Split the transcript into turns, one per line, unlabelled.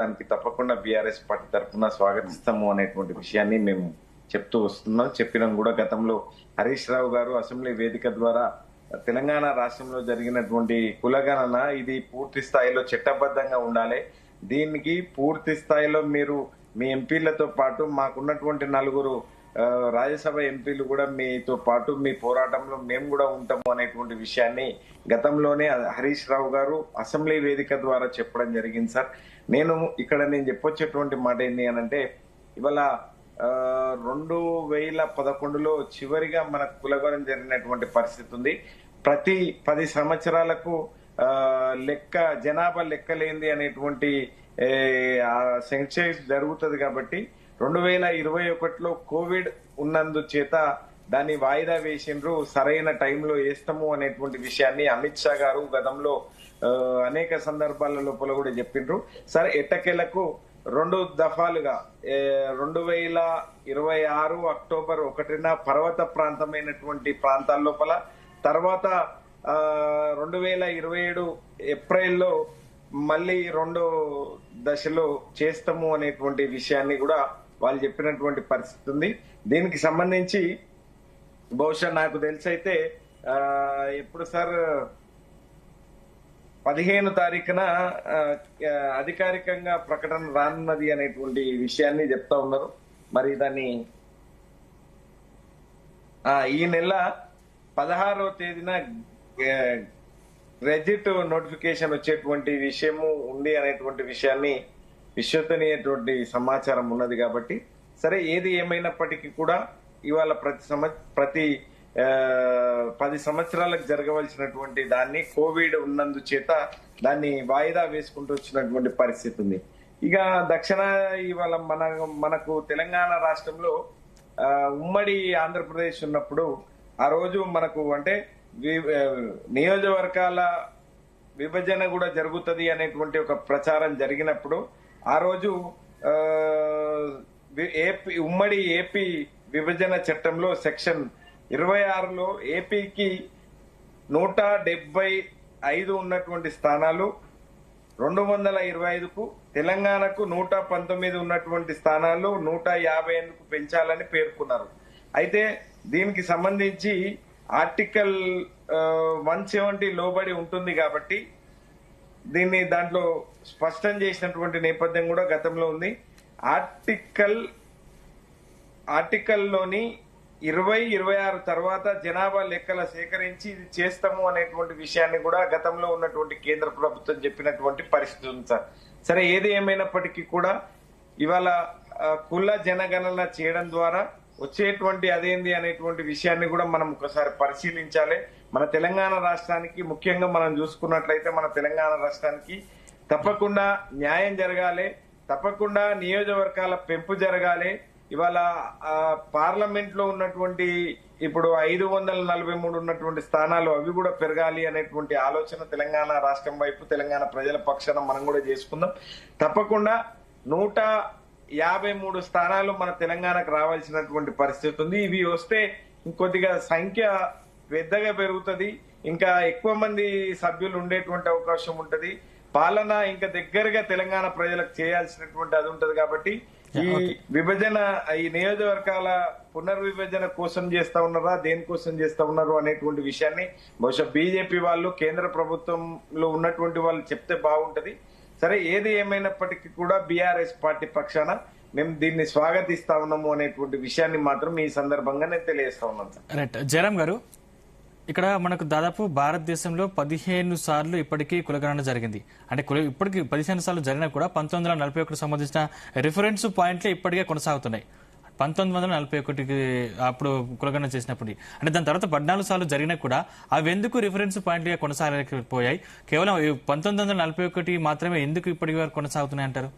దానికి తప్పకుండా BRS party తరఫున స్వాగతిస్తాము అనేటువంటి విషయాన్ని మేము చెప్తూ వస్తున్నాం. చెప్పినాం కూడా. గతంలో హరీష్ రావు గారు అసెంబ్లీ వేదిక ద్వారా తెలంగాణ రాష్ట్రంలో జరిగినటువంటి కులగణన ఇది పూర్తి స్థాయిలో చట్టబద్ధంగా ఉండాలి, దీనికి పూర్తి స్థాయిలో మీరు మీ ఎంపీలతో పాటు మాకున్నటువంటి 4 రాజ్యసభ ఎంపీలు కూడా మీతో పాటు మీ పోరాటంలో మేము కూడా ఉంటాము అనేటువంటి విషయాన్ని గతంలోనే హరీష్ రావు గారు అసెంబ్లీ వేదిక ద్వారా చెప్పడం జరిగింది. సార్, నేను చెప్పొచ్చేటువంటి మాట ఏంటి అనంటే, ఇవాళ 2011లో చివరిగా మన కులగణన జరిగినటువంటి పరిస్థితి ఉంది. ప్రతి 10 సంవత్సరాలకు జనాభా లెక్కలేంది అనేటువంటి సెన్సస్ జరుగుతుంది. కాబట్టి 2021లో కోవిడ్ ఉన్నందు చేత దాన్ని వాయిదా వేసిండ్రు. సరైన టైంలో వేస్తాము అనేటువంటి విషయాన్ని అమిత్ షా గారు గతంలో అనేక సందర్భాల లోపల కూడా చెప్పిండ్రు. సరే, ఎట్టకేలకు 2 దఫాలుగా 2026 అక్టోబర్ 1న పర్వత ప్రాంతమైనటువంటి ప్రాంతాల లోపల, తర్వాత 2027 ఏప్రిల్లో మళ్ళీ 2వ దశలో చేస్తాము అనేటువంటి విషయాన్ని కూడా వాళ్ళు చెప్పినటువంటి పరిస్థితి ఉంది. దీనికి సంబంధించి బహుశా నాకు తెలిసైతే ఎప్పుడు సార్ 15 తారీఖున అధికారికంగా ప్రకటన రానున్నది అనేటువంటి విషయాన్ని చెప్తా ఉన్నారు. మరి దాన్ని ఈ నెల 16వ తేదీన గెజెట్ నోటిఫికేషన్ వచ్చేటువంటి విషయము ఉంది అనేటువంటి విషయాన్ని విశ్వసనీయటువంటి సమాచారం ఉన్నది. కాబట్టి సరే, ఏది ఏమైనప్పటికీ కూడా ఇవాళ ప్రతి 10 సంవత్సరాలకు జరగవలసినటువంటి దాన్ని కోవిడ్ ఉన్నందు చేత దాన్ని వాయిదా వేసుకుంటూ వచ్చినటువంటి పరిస్థితి ఉంది. ఇక దక్షిణ ఇవాళ మనకు తెలంగాణ రాష్ట్రంలో ఉమ్మడి ఆంధ్రప్రదేశ్ ఉన్నప్పుడు ఆ రోజు మనకు అంటే నియోజకవర్గాల విభజన కూడా జరుగుతుంది అనేటువంటి ఒక ప్రచారం జరిగినప్పుడు ఆ రోజు ఉమ్మడి ఏపీ విభజన చట్టంలో సెక్షన్ 26లో ఏపీకి 175 ఉన్నటువంటి స్థానాలు 225కు, తెలంగాణకు 119 ఉన్నటువంటి స్థానాలు 158కు పెంచాలని పేర్కొన్నారు. అయితే దీనికి సంబంధించి ఆర్టికల్ 170 లోబడి ఉంటుంది కాబట్టి దాంట్లో స్పష్టం చేసినటువంటి నేపథ్యం కూడా గతంలో ఉంది. ఆర్టికల్లోని 2026 తర్వాత జనాభా లెక్కల సేకరించి ఇది చేస్తాము అనేటువంటి విషయాన్ని కూడా గతంలో ఉన్నటువంటి కేంద్ర ప్రభుత్వం చెప్పినటువంటి పరిస్థితి ఉంది. సార్, సరే, ఏది ఏమైనప్పటికీ కూడా ఇవాళ కుల జనగణన చేయడం ద్వారా వచ్చేటువంటి అదేంది అనేటువంటి విషయాన్ని కూడా మనం ఒకసారి పరిశీలించాలి. మన తెలంగాణ రాష్ట్రానికి ముఖ్యంగా మనం చూసుకున్నట్లయితే మన తెలంగాణ రాష్ట్రానికి తప్పకుండా న్యాయం జరగాలి, తప్పకుండా నియోజకవర్గాల పెంపు జరగాలి. ఇవాళ పార్లమెంట్ లో ఉన్నటువంటి ఇప్పుడు 543 ఉన్నటువంటి స్థానాలు అవి కూడా పెరగాలి అనేటువంటి ఆలోచన తెలంగాణ రాష్ట్రం వైపు తెలంగాణ ప్రజల పక్షాన మనం కూడా చేసుకుందాం. తప్పకుండా 153 స్థానాలు మన తెలంగాణకు రావాల్సినటువంటి పరిస్థితి ఉంది. ఇవి వస్తే ఇంకొద్దిగా సంఖ్య పెద్దగా పెరుగుతుంది, ఇంకా ఎక్కువ మంది సభ్యులు ఉండేటువంటి అవకాశం ఉంటది, పాలన ఇంకా దగ్గరగా తెలంగాణ ప్రజలకు చేయాల్సినటువంటి అది ఉంటది. కాబట్టి ఈ విభజన, ఈ నియోజకవర్గాల పునర్విభజన కోసం చేస్తా ఉన్నారా, దేనికోసం చేస్తా ఉన్నారు అనేటువంటి విషయాన్ని బహుశా బీజేపీ వాళ్ళు కేంద్ర ప్రభుత్వంలో ఉన్నటువంటి వాళ్ళు చెప్తే బాగుంటది. సరే, ఏది ఏమైనప్పటికీ కూడా బీఆర్ఎస్ పార్టీ పక్షాన మేము దీన్ని స్వాగతిస్తా ఉన్నాము అనేటువంటి విషయాన్ని మాత్రం ఈ సందర్భంగా నేను తెలియజేస్తా ఉన్నాను. Sir,
right. జయరాం గారు, ఇక్కడ మనకు దాదాపు భారతదేశంలో 15 సార్లు ఇప్పటికీ కులగణన జరిగింది. అంటే ఇప్పటికీ 15 సార్లు జరిగినా కూడా 1941 సంబంధించిన రిఫరెన్స్ పాయింట్లే ఇప్పటికే కొనసాగుతున్నాయి. 1941కి అప్పుడు కులగణన చేసినప్పుడు, అంటే దాని తర్వాత 14 సార్లు జరిగినా కూడా అవి ఎందుకు రిఫరెన్స్ పాయింట్గా కొనసాగలేకపోయాయి? కేవలం 1941 మాత్రమే ఎందుకు ఇప్పటి వరకు కొనసాగుతున్నాయి అంటారు?